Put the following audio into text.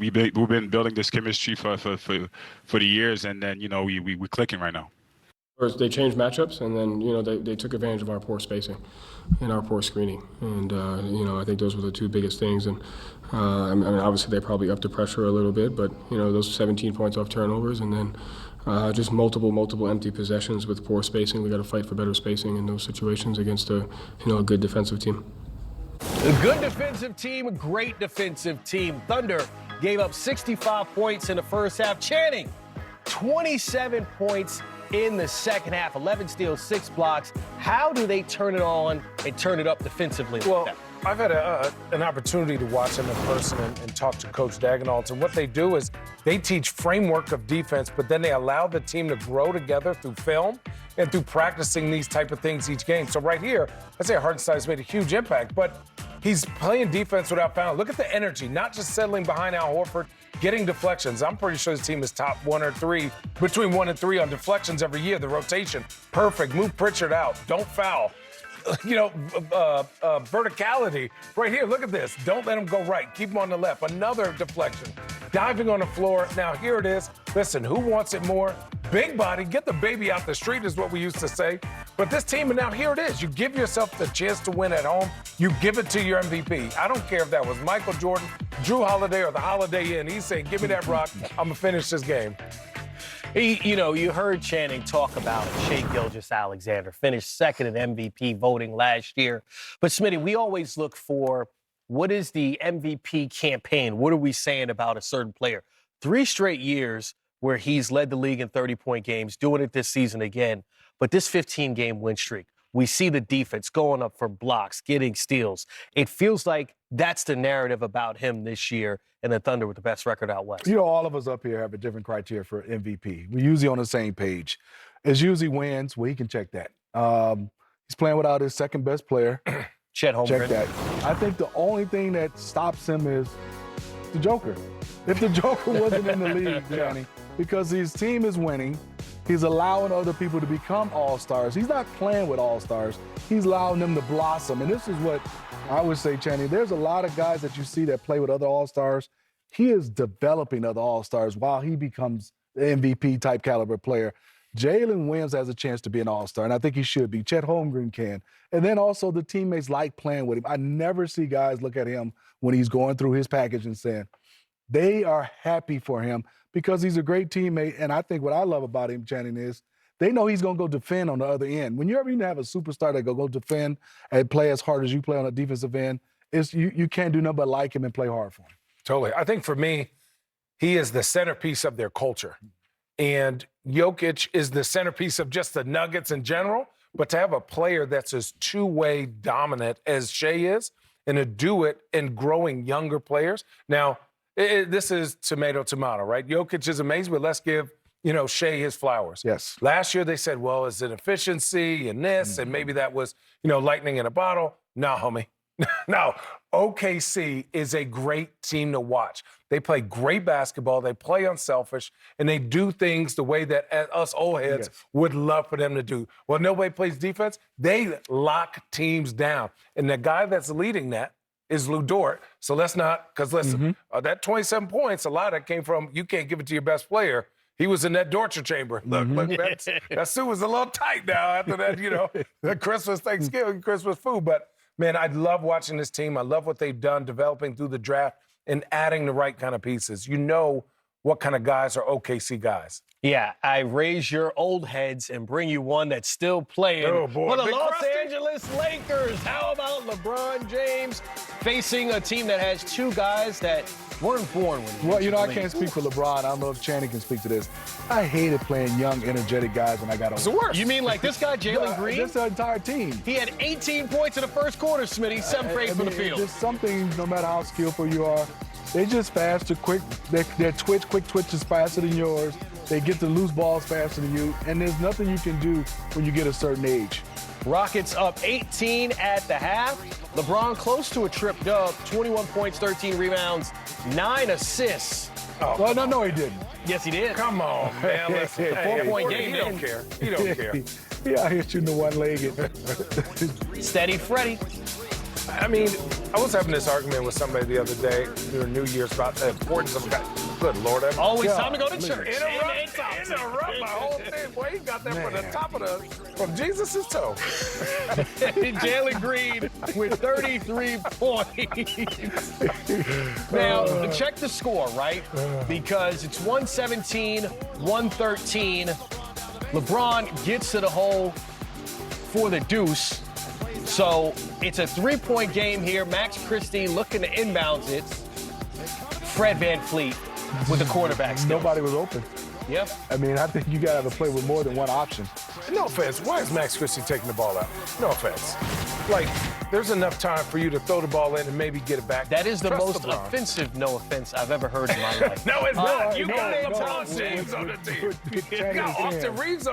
we've been building this chemistry for the years, and then we're clicking right now. They changed matchups, and then they took advantage of our poor spacing and our poor screening, and I think those were the two biggest things. And I mean, obviously they probably upped the pressure a little bit, but those 17 points off turnovers, and then just multiple empty possessions with poor spacing. We got to fight for better spacing in those situations against a good defensive team. A good defensive team, a great defensive team. Thunder gave up 65 points in the first half. Channing, 27 points in the second half, 11 steals, 6 blocks. How do they turn it on and turn it up defensively? Well, I've had an opportunity to watch them in person and talk to Coach Dagenalt, and what they do is they teach framework of defense, but then they allow the team to grow together through film and through practicing these type of things each game. So right here, I'd say Hartenstein's made a huge impact, but he's playing defense without fouling. Look at the energy, not just settling behind Al Horford, getting deflections. I'm pretty sure his team is top 1 or 3, between 1 and 3 on deflections every year. The rotation, perfect. Move Pritchard out. Don't foul. Verticality. Right here, look at this. Don't let him go right. Keep him on the left. Another deflection. Diving on the floor. Now, here it is. Listen, who wants it more? Big body. Get the baby out the street is what we used to say. But this team, and now here it is. You give yourself the chance to win at home. You give it to your MVP. I don't care if that was Michael Jordan, Drew Holiday, or the Holiday Inn. He's saying, give me that rock. I'm going to finish this game. You heard Channing talk about Shai Gilgeous-Alexander, finished second in MVP voting last year. But, Smitty, we always look for what is the MVP campaign? What are we saying about a certain player? 3 straight years where he's led the league in 30-point games, doing it this season again. But this 15-game win streak, we see the defense going up for blocks, getting steals. It feels like that's the narrative about him this year, and the Thunder with the best record out west. All of us up here have a different criteria for MVP. We're usually on the same page. It's usually wins. Well, he can check that. He's playing without his second-best player. Chet Holmgren. Check that. I think the only thing that stops him is the Joker. If the Joker wasn't in the league, Danny, because his team is winning, he's allowing other people to become all-stars. He's not playing with all-stars. He's allowing them to blossom. And this is what I would say, Channing. There's a lot of guys that you see that play with other all-stars. He is developing other all-stars while he becomes the MVP-type caliber player. Jalen Williams has a chance to be an all-star, and I think he should be. Chet Holmgren can. And then also the teammates like playing with him. I never see guys look at him when he's going through his package and saying, they are happy for him because he's a great teammate. And I think what I love about him, Channing, is they know he's going to go defend on the other end. When you ever even have a superstar that go defend and play as hard as you play on the defensive end, you can't do nothing but like him and play hard for him. Totally. I think for me, he is the centerpiece of their culture. And Jokic is the centerpiece of just the Nuggets in general. But to have a player that's as two-way dominant as Shai is, and to do it in growing younger players. Now, this is tomato, right? Jokic is amazing, but let's give, Shai his flowers. Yes. Last year they said, well, is it efficiency and this, and maybe that was, lightning in a bottle. No, homie. No, OKC is a great team to watch. They play great basketball, they play unselfish, and they do things the way that us old heads would love for them to do. Well, nobody plays defense, they lock teams down. And the guy that's leading that is Lou Dort. So let's not, because listen, that 27 points, a lot of that came from you can't give it to your best player. He was in that torture chamber. Look, that suit was a little tight now after that, the Christmas, Thanksgiving, Christmas food. But man, I love watching this team. I love what they've done developing through the draft and adding the right kind of pieces. You know what kind of guys are OKC guys. Yeah, I raise your old heads and bring you one that's still playing for the Los Angeles Lakers. How about LeBron James facing a team that has 2 guys that weren't born when he was in the I league? can't speak for LeBron. I don't know if Channing can speak to this. I hated playing young, energetic guys when I got older. It's the worst. You mean like this guy, Jalen Green? Just the entire team. He had 18 points in the first quarter, Smitty, 7 for 8 from the field. There's something, no matter how skillful you are, they're just faster, quick. Their quick twitch is faster than yours. They get the loose balls faster than you, and there's nothing you can do when you get a certain age. Rockets up 18 at the half. LeBron close to a trip dub, 21 points, 13 rebounds, 9 assists. Oh, well, no, he didn't. Yes, he did. Come on, man. Listen, 4-point game. He don't care. He don't care. Yeah, I hit you in the one-legged. Steady Freddie. I mean, I was having this argument with somebody the other day during New Year's about the importance of God. Good Lord. Always time to go to church. Interrupt my whole thing. Boy, he got that from the top of from Jesus' toe. Jalen Green with 33 points. Now, check the score, right? Because it's 117, 113. LeBron gets to the hole for the deuce. So it's a 3-point game here. Max Christie looking to inbounds it. Fred VanVleet with the quarterback still. Nobody was open. Yep. I mean, I think you got to have a play with more than one option. No offense. Why is Max Christie taking the ball out? No offense. Like, there's enough time for you to throw the ball in and maybe get it back. That is the Trust most LeBron. offensive no offense I've ever heard in my life. No, it's not. You no, got no, LeBron James on the team. With You got Channing Austin Tatum. Reeves on